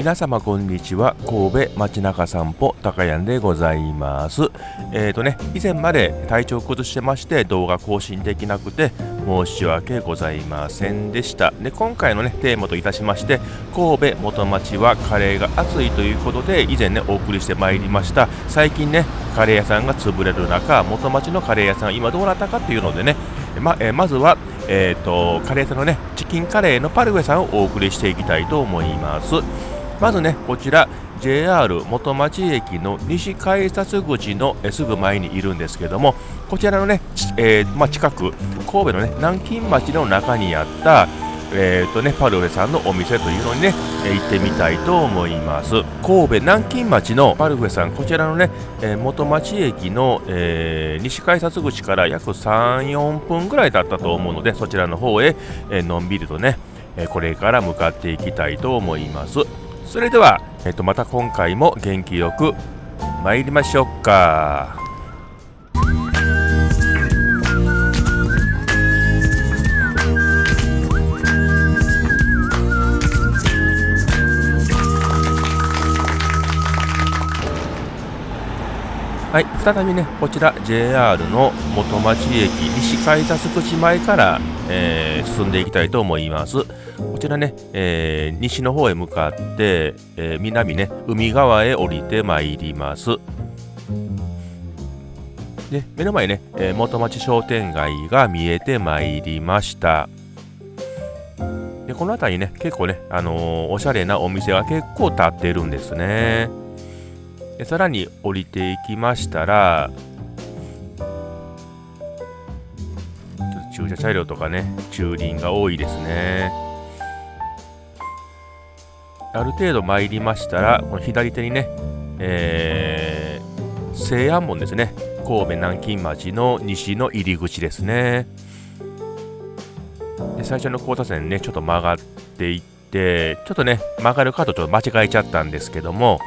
皆様こんにちは。神戸街中散歩高谷でございます。以前まで体調を崩してまして動画更新できなくて申し訳ございませんでした。で、今回のテーマといたしまして、神戸元町はカレーが熱いということで以前お送りしてまいりました。最近カレー屋さんが潰れる中、元町のカレー屋さん今どうなったかっていうのでまずはカレー屋さんのチキンカレーのパルフェさんをお送りしていきたいと思います。まずこちら JR 元町駅の西改札口のすぐ前にいるんですけども、こちらの近く神戸の南京町の中にあったパルフェさんのお店というのに行ってみたいと思います。神戸南京町のパルフェさん、こちらの元町駅の、西改札口から約 3,4 分ぐらいだったと思うので、そちらの方へ、のんびりとこれから向かっていきたいと思います。それでは、また今回も元気よく参りましょうか。はい、再びこちら JR の元町駅西改札口前から、進んでいきたいと思います。こちら西の方へ向かって、南海側へ降りてまいります。で、目の前元町商店街が見えてまいりました。で、この辺り結構おしゃれなお店が結構建ってるんですね。で、さらに降りていきましたら、駐車車両とか駐輪が多いですね。ある程度参りましたら、この左手に西安門ですね。神戸南京町の西の入り口ですね。で、最初の交差点ちょっと曲がっていって、ちょっと曲がる角ちょっと間違えちゃったんですけども、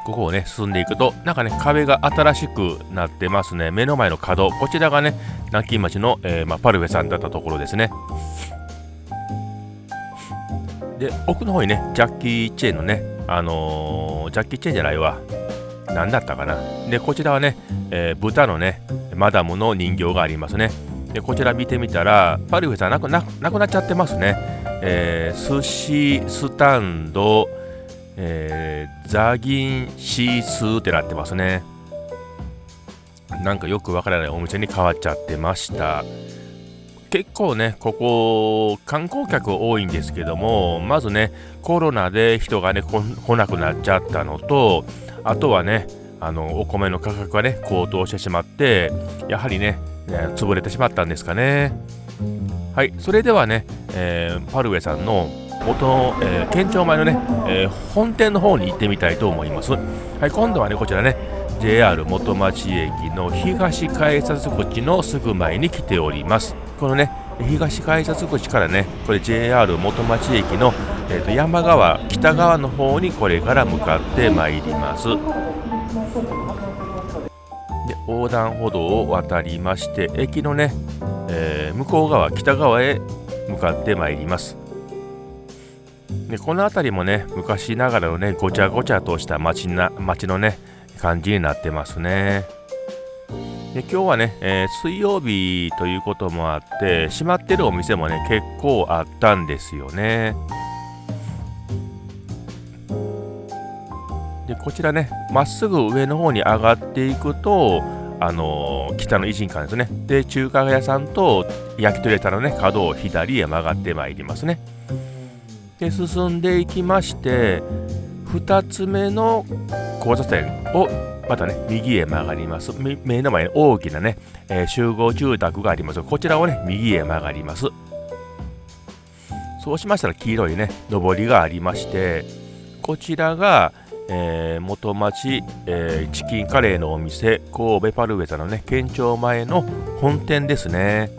ここを進んでいくと壁が新しくなってますね。目の前の角、こちらが南京町の、パルフェさんだったところですね。で、奥の方にジャッキー・チェーンのジャッキー・チェーンじゃないわ、何だったかな。で、こちらは豚のマダムの人形がありますね。で、こちら見てみたらパルフェさんなくなっちゃってますね。寿司スタンド、ザギンシースーってなってますね。なんかよくわからないお店に変わっちゃってました。結構ここ観光客多いんですけども、まずコロナで人が来なくなっちゃったのと、あとはお米の価格が高騰してしまって、やはり潰れてしまったんですかね。はい、それではパルフェさんの元の、県庁前の本店の方に行ってみたいと思います。はい、今度はこちらJR 元町駅の東改札口のすぐ前に来ております。この東改札口からこれ JR 元町駅の、山側北側の方にこれから向かってまいります。で、横断歩道を渡りまして駅の向こう側北側へ向かってまいります。で、この辺りも昔ながらのごちゃごちゃとした街の感じになってますね。で、今日は水曜日ということもあって閉まってるお店も結構あったんですよね。で、こちらまっすぐ上の方に上がっていくと北の維新館ですね。で、中華屋さんと焼き鳥屋さんの角を左へ曲がってまいりますね。で、進んでいきまして2つ目の交差点をまた右へ曲がります。目の前に大きな集合住宅があります。こちらを右へ曲がります。そうしましたら黄色い上りがありまして、こちらが、元町、チキンカレーのお店神戸パルフェさんの県庁前の本店ですね。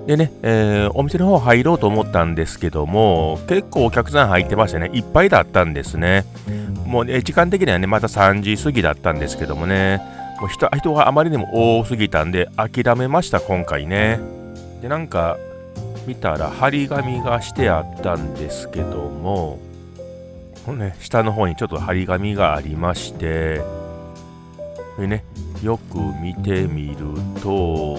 でお店の方入ろうと思ったんですけども、結構お客さん入ってましていっぱいだったんですね。もう時間的にはまた3時過ぎだったんですけどももう人があまりにも多すぎたんで諦めました、今回で、見たら張り紙がしてあったんですけども、このね、下の方にちょっと張り紙がありまして、これね、よく見てみると、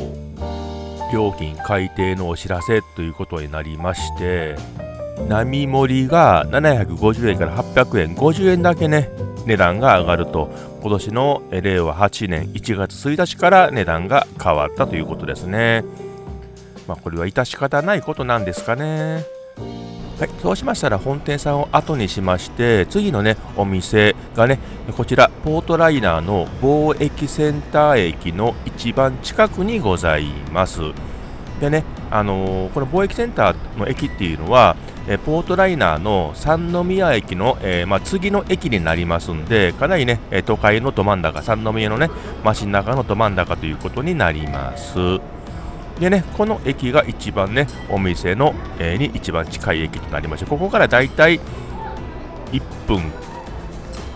料金改定のお知らせということになりまして、並盛りが750円から800円、50円だけね、値段が上がると、今年の令和8年1月1日から値段が変わったということですね。これは致し方ないことなんですかね。はい、そうしましたら本店さんを後にしまして、次のねお店がね、こちらポートライナーの貿易センター駅の一番近くにございます。でね、この貿易センターの駅っていうのはポートライナーの三宮駅の、次の駅になりますんで、かなりね都会のど真ん中、三宮のね街中のど真ん中ということになります。でね、この駅が一番ねお店の、に一番近い駅となりまして、ここからだいたい1分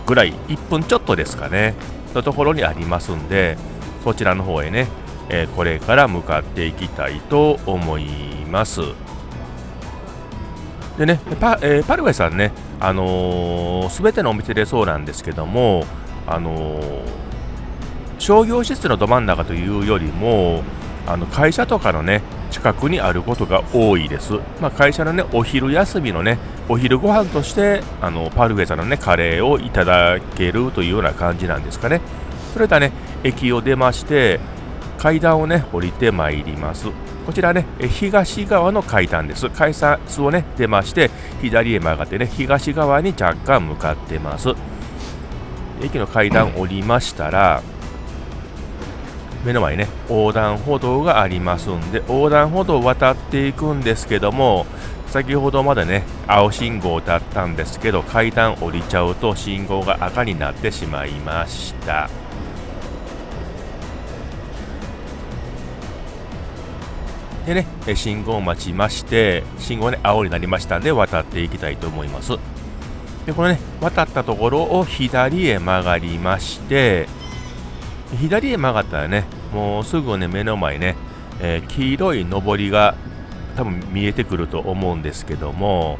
ぐらい、1分ちょっとですかねのところにありますんで、そちらの方へね、これから向かっていきたいと思います。でね、パルウェイさんね、すべてのお店でそうなんですけども、商業施設のど真ん中というよりも、会社とかのね近くにあることが多いです。会社のねお昼休みのねお昼ご飯としてパルウェイさんのねカレーをいただけるというような感じなんですかね。それではね駅を出まして階段をね降りてまいります。こちらね東側の階段です。改札をね出まして左へ曲がってね東側に若干向かってます。駅の階段降りましたら、目の前にね横断歩道がありますんで、横断歩道を渡っていくんですけども、先ほどまでね青信号だったんですけど、階段降りちゃうと信号が赤になってしまいました。でね信号を待ちまして、信号ね青になりましたんで渡っていきたいと思います。でこのね渡ったところを左へ曲がりまして、左へ曲がったらねもうすぐね目の前ね、黄色い上りが多分見えてくると思うんですけども、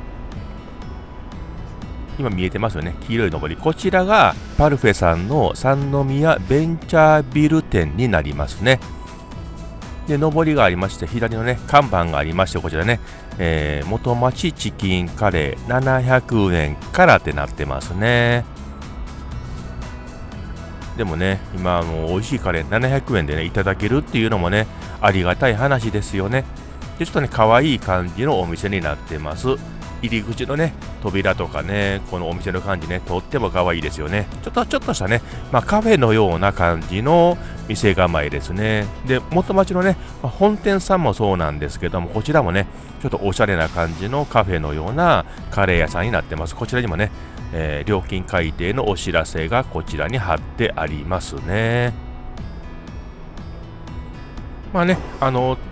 今見えてますよね、黄色い上り。こちらがパルフェさんの三宮ベンチャービル店になりますね。で上りがありまして、左のね看板がありまして、こちらね、元町チキンカレー700円からってなってますね。でもね今美味しいカレー700円でねいただけるっていうのもねありがたい話ですよね。でちょっとね可愛い感じのお店になってます。入り口のね扉とかね、このお店の感じねとっても可愛いですよね。ちょっとしたね、カフェのような感じの店構えですね。で元町のね、本店さんもそうなんですけども、こちらもねちょっとおしゃれな感じのカフェのようなカレー屋さんになってます。こちらにもね料金改定のお知らせがこちらに貼ってありますね。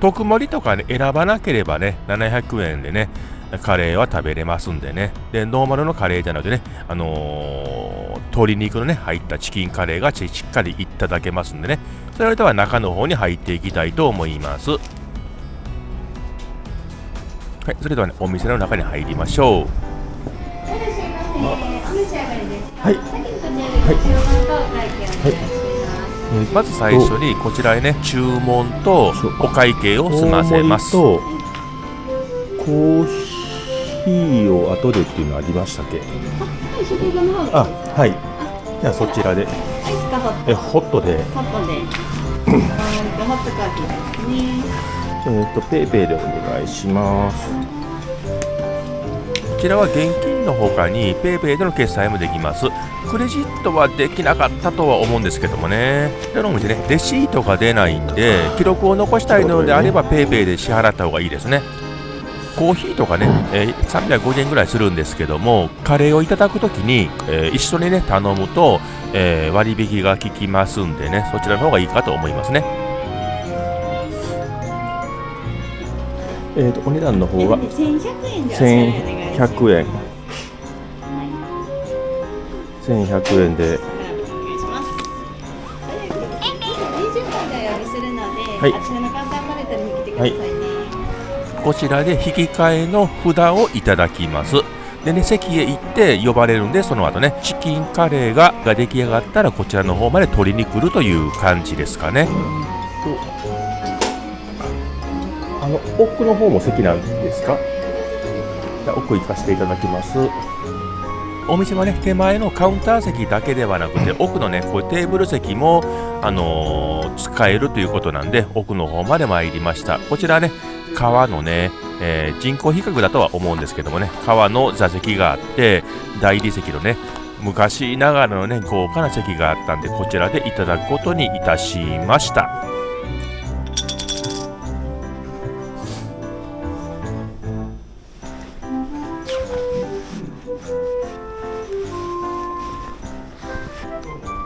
特盛りとかね選ばなければね700円でねカレーは食べれますんでね。でノーマルのカレーじゃなくてね鶏肉のね入ったチキンカレーがしっかりいただけますんでね。それでは中の方に入っていきたいと思います。はい、それではねお店の中に入りましょう。はい、まず最初にこちらへね注文とお会計を済ませます。コーヒーを後でっていうのありましたっけ？はい。じゃあそちらで。ホットで。ホットコーヒーですね。ペイペイでお願いします。こちらは現金の他にペイペイでの決済もできます。クレジットはできなかったとは思うんですけどもね。でのお店ねレシートが出ないんで、記録を残したいのであればペイペイで支払った方がいいですね。コーヒーとかね、350円ぐらいするんですけども、カレーをいただくときに、一緒にね頼むと、割引が効きますんでね、そちらの方がいいかと思いますね。お値段の方が1100円で1100円。1100円で。はい。あちらのカウンターモニターに来てくださいね。こちらで引き換えの札をいただきます。でね、席へ行って呼ばれるんで、その後ね、チキンカレーが出来上がったらこちらの方まで取りに来るという感じですかね。奥の方も席なんですか？じゃあ奥行かせていただきます。お店はね、手前のカウンター席だけではなくて、奥のね、こういうテーブル席も、使えるということなんで、奥の方まで参りました。こちらね、革のね、人工比較だとは思うんですけどもね、革の座席があって、大理石のね、昔ながらのね、豪華な席があったんで、こちらでいただくことにいたしました。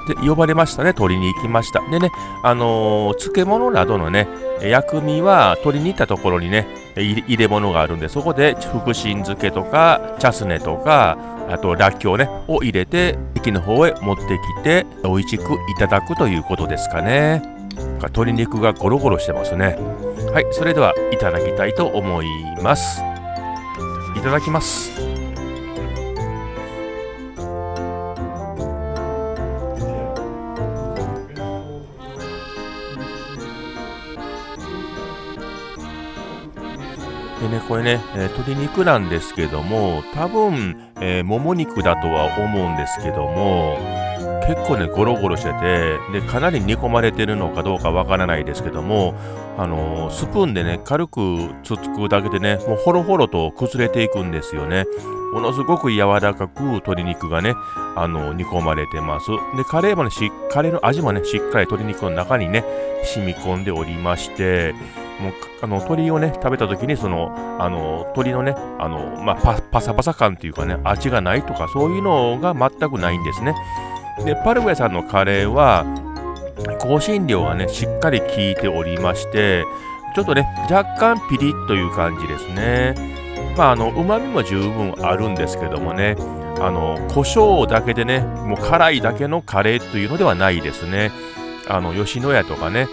で呼ばれましたね、取りに行きました。でね、漬物などのね、薬味は取りに行ったところにね、入れ物があるんで、そこで福神漬けとか、茶すねとか、あとらっきょうね、を入れて、駅の方へ持ってきて、美味しくいただくということですかね。鶏肉がゴロゴロしてますね。はい、それではいただきたいと思います。いただきます。でね、これね、鶏肉なんですけども、多分、もも肉だとは思うんですけども、結構ね、ゴロゴロしてて、で、かなり煮込まれてるのかどうかわからないですけども、スプーンでね、軽くつつくだけでね、もうほろほろと崩れていくんですよね。ものすごく柔らかく鶏肉がね、煮込まれてます。で、カレーの味もね、しっかり鶏肉の中にね、染み込んでおりまして、もう鶏をね食べた時にその鶏のねパサパサ感っていうかね、味がないとかそういうのが全くないんですね。でパルウェさんのカレーは香辛料がねしっかり効いておりまして、ちょっとね若干ピリッという感じですね。旨味も十分あるんですけどもね、胡椒だけでねもう辛いだけのカレーというのではないですね。吉野家とかね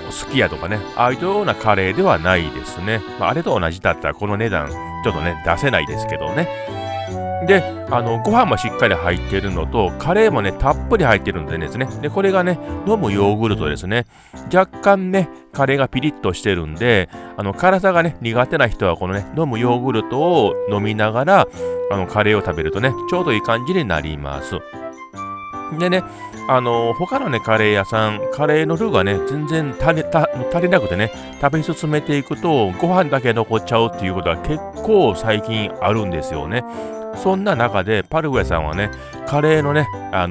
すき家とかね、ああいうようなカレーではないですね。あれと同じだったらこの値段ちょっとね出せないですけどね。で、ご飯もしっかり入っているのと、カレーもねたっぷり入っているのでですね、でこれがね飲むヨーグルトですね。若干ねカレーがピリッとしてるんで、辛さがね苦手な人はこのね飲むヨーグルトを飲みながらカレーを食べるとねちょうどいい感じになります。でね、他のねカレー屋さん、カレーのルーがね全然足りなくてね、食べ進めていくとご飯だけ残っちゃうっていうことは結構最近あるんですよね。そんな中でパルウェさんはねカレーのねカ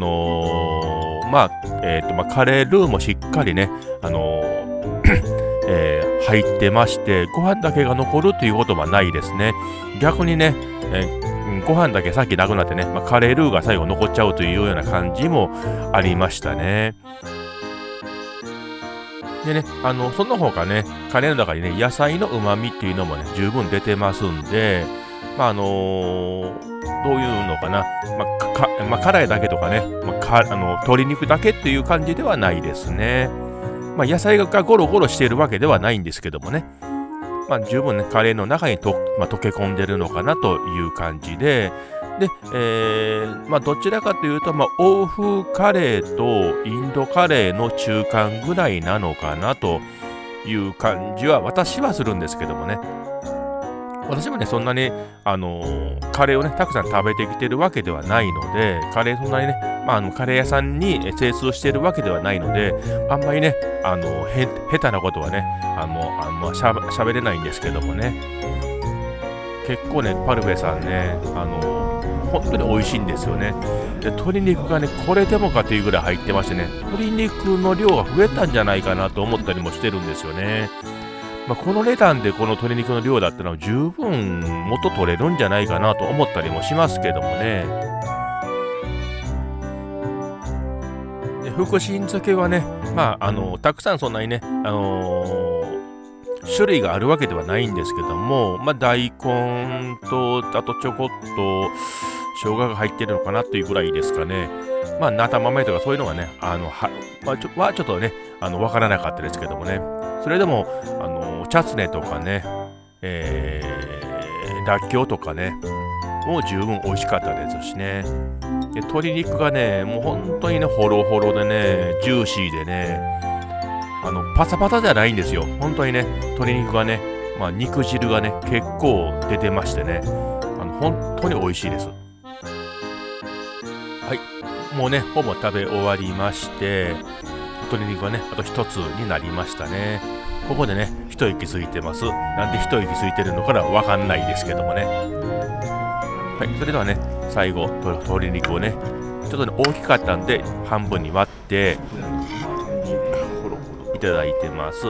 レールーもしっかりね入ってまして、ご飯だけが残るということはないですね。逆にね、ご飯だけさっきなくなってね、カレールーが最後残っちゃうというような感じもありましたね。でね、その他ね、カレーの中にね、野菜の旨味っていうのもね、十分出てますんで、どういうのかな、辛いだけとかね、鶏肉だけっていう感じではないですね。野菜がゴロゴロしているわけではないんですけどもね。十分ね、カレーの中に溶け込んでるのかなという感じで、で、どちらかというと、欧風カレーとインドカレーの中間ぐらいなのかなという感じは私はするんですけどもね。私もね、そんなに、カレーをね、たくさん食べてきてるわけではないので、カレーそんなにね、カレー屋さんに精通してるわけではないので、あんまりね、下手なことはね、喋れないんですけどもね。結構ね、パルベさんね、本当に美味しいんですよね。で、鶏肉がね、これでもかというぐらい入ってましてね、鶏肉の量が増えたんじゃないかなと思ったりもしてるんですよね。この値段でこの鶏肉の量だったら十分元取れるんじゃないかなと思ったりもしますけどもね。で福神漬けはね、たくさんそんなにね、種類があるわけではないんですけども、大根とあとちょこっと生姜が入ってるのかなというぐらいですかね。菜玉豆とかそういうのがね、ちょっとね、わからなかったですけどもね。それでも、チャツネとかね、らっきょうとかねもう十分美味しかったですしね。で鶏肉がねもう本当にねホロホロでねジューシーでねパサパサじゃないんですよ。本当にね鶏肉がね、肉汁がね結構出てましてね本当に美味しいです。はい、もうねほぼ食べ終わりまして、鶏肉がねあと一つになりましたね。ここでね一息ついてます。なんで一息ついてるのかなわかんないですけどもね。はい、それではね最後鶏肉をねちょっとね大きかったんで半分に割っていただいてます。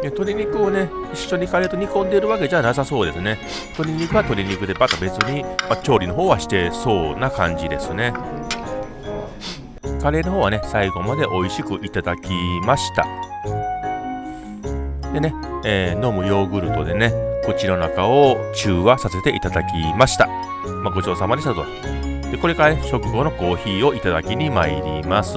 鶏肉をね一緒にカレーと煮込んでるわけじゃなさそうですね。鶏肉は鶏肉でまた別に、調理の方はしてそうな感じですね。カレーの方はね最後まで美味しくいただきました。でね、飲むヨーグルトでね口の中を中和させていただきました。ごちそうさまでしたと。でこれからね食後のコーヒーをいただきに参ります。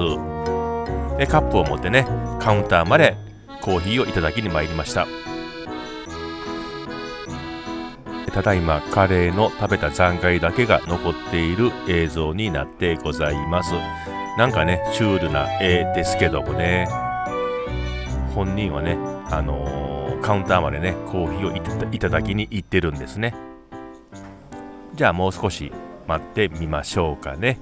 でカップを持ってねカウンターまでコーヒーをいただきに参りました。ただいまカレーの食べた残骸だけが残っている映像になってございます。なんかねシュールな絵ですけどもね、本人はねカウンターまでねコーヒーをいただきに行ってるんですね。じゃあもう少し待ってみましょうかね。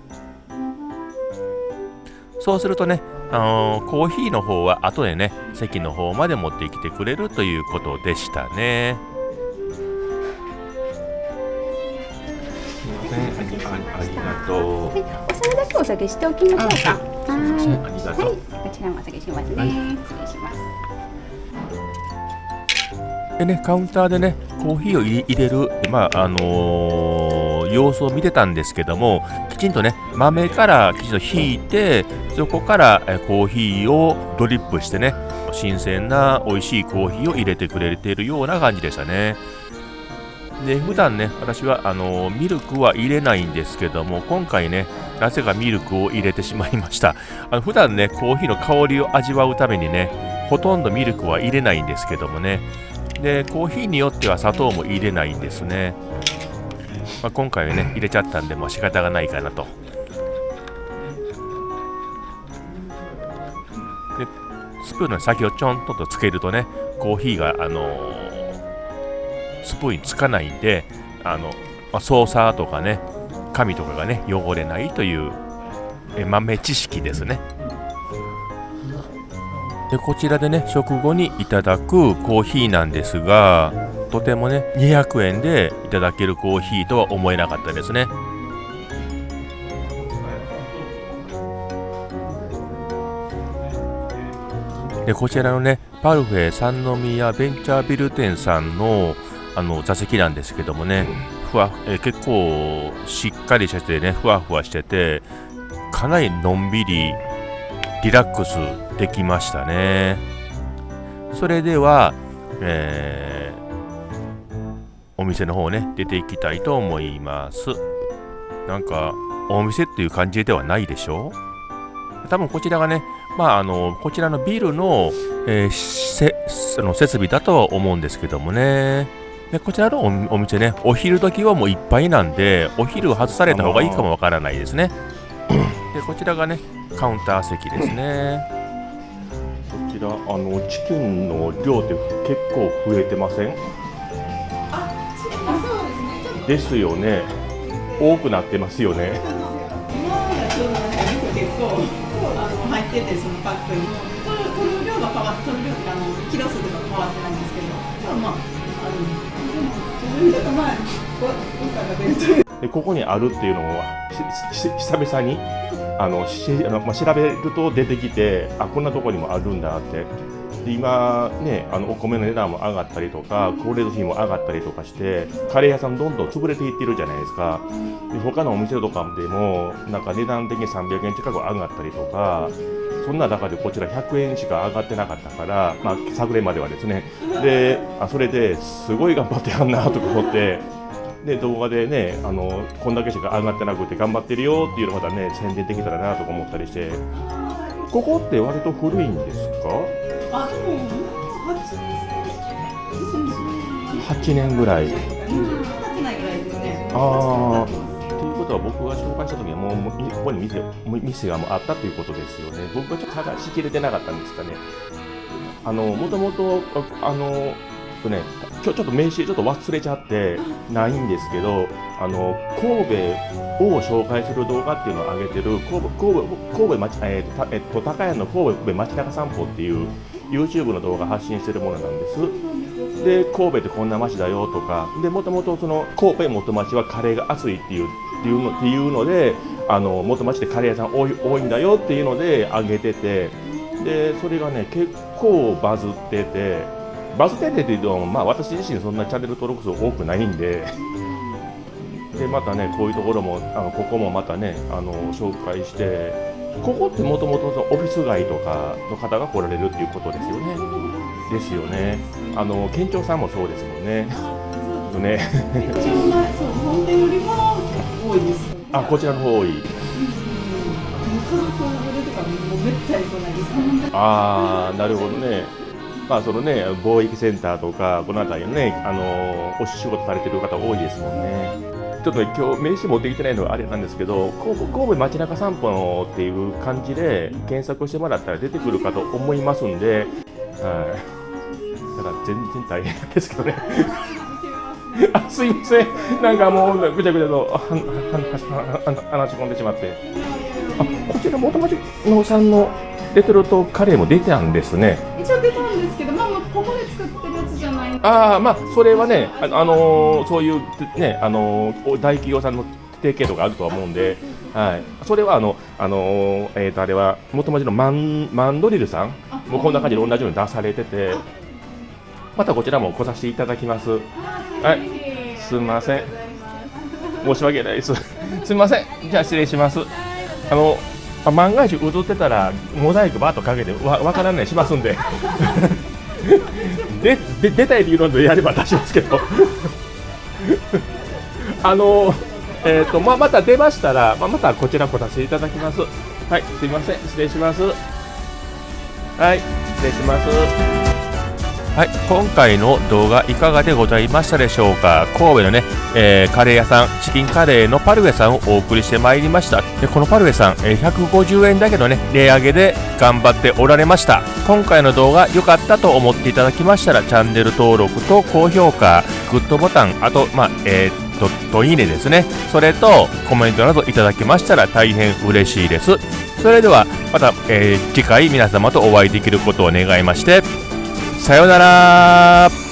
そうするとねコーヒーの方は後でね席の方まで持ってきてくれるということでしたね。すいません、ありがとう。はい、お皿だけお下げしておきましょうか。ありがとう。はい、こちらもお下げしますね。失礼します。でね、カウンターでねコーヒーを入れる、様子を見てたんですけども、きちんとね豆からきちんと引いて、そこからコーヒーをドリップしてね新鮮な美味しいコーヒーを入れてくれているような感じでしたね。で普段ね私はミルクは入れないんですけども、今回ねなぜかミルクを入れてしまいました。普段ねコーヒーの香りを味わうためにねほとんどミルクは入れないんですけどもね、でコーヒーによっては砂糖も入れないんですね。今回はね入れちゃったんでもう仕方がないかなと。でスプーンの先をちょんとつけるとねコーヒーがスプーンにつかないんでソーサーとかね紙とかがね汚れないという豆知識ですね。でこちらでね食後にいただくコーヒーなんですが、とてもね200円でいただけるコーヒーとは思えなかったですね。でこちらのねパルフェ三宮ベンチャービル店さんの座席なんですけどもね、結構しっかりしててねふわふわしてて、かなりのんびりリラックスできましたね。それでは、お店の方ね出ていきたいと思います。なんかお店っていう感じではないでしょう。多分こちらがねこちらのビルの、設備だとは思うんですけどもね。でこちらのお店ねお昼時はもういっぱいなんで、お昼を外された方がいいかもわからないですね。でこちらがねカウンター席ですね。こちらチキンの量って結構増えてません？そうですね。ですよね。多くなってますよね。今までちょうど結構入ってて、そのパックに取る量が変わって、取る量ってキロ数とか変わってないんですけど、でここにあるっていうのは久々に調べると出てきて、こんなとこにもあるんだって。で今ねお米の値段も上がったりとか光熱費も上がったりとかして、カレー屋さんどんどん潰れていってるじゃないですか。で他のお店とかでもなんか値段的に300円近く上がったりとか、そんな中でこちら100円しか上がってなかったから、昨年まではですね。でそれですごい頑張ってやんなとか思って、で動画でねこんだけしか上がってなくて頑張ってるよっていうのをまたね宣伝できたらなとか思ったりして。ここって割と古いんですか？でも8年ぐらい。経ってないぐらいですね。ああ。ということは僕が紹介した時にはもうここに店がもうあったということですよね。僕がちょっと探しきれてなかったんですかね。もともとね、ちょっと名刺ちょっと忘れちゃってないんですけど、神戸を紹介する動画っていうのを上げてる神戸町高谷の神戸町中散歩っていう YouTube の動画発信してるものなんです。で、神戸ってこんな町だよとか、でもともとその神戸元町はカレーが熱いっていうので、元町でカレー屋さん多いんだよっていうので上げてて、でそれがね結構バズっててっていうと、まあ私自身そんなチャンネル登録数多くないんで。でまたねこういうところもここもまたね紹介して、ここってもともとオフィス街とかの方が来られるっていうことですよね。ですよね。県庁さんもそうですもんね。ね。本店よりも多いです。あ、こちらの方多い。ああ、なるほどね。まあそのね貿易センターとかこの辺りのねお仕事されてる方多いですもんね。ちょっと今日名刺持ってきてないのはあれなんですけど、神戸街中散歩っていう感じで検索してもらったら出てくるかと思いますんで、はい。だから全然大変なんですけどね。あ、すいません。なんかもうぐちゃぐちゃと話し込んでしまって。あ、こちら元町のさんのレトルトカレーも出てたんですね。一応出たんですけど、まあここで作ってるやつじゃない。ああ、まあそれはね、そういうね大企業さんの提携とかあるとは思うんで、はい。それはあれは元町のマンドリルさんもこんな感じで同じように出されてて、またこちらも来させていただきます。はい。すみません。申し訳ないです。すみません。じゃあ失礼します。万が一映ってたらモザイクバーッとかけてわからないしますんで出たいっていうのでやれば出しますけどまた出ましたら、またこちら来させていただきます。はい、すいません、失礼します。はい、失礼します。はい、今回の動画いかがでございましたでしょうか。神戸のね、カレー屋さん、チキンカレーのパルウェさんをお送りしてまいりました。でこのパルウェさん、150円だけのね値上げで頑張っておられました。今回の動画良かったと思っていただきましたら、チャンネル登録と高評価、グッドボタン、あといいねですね。それとコメントなどいただけましたら大変嬉しいです。それではまた、次回皆様とお会いできることを願いまして、さようなら。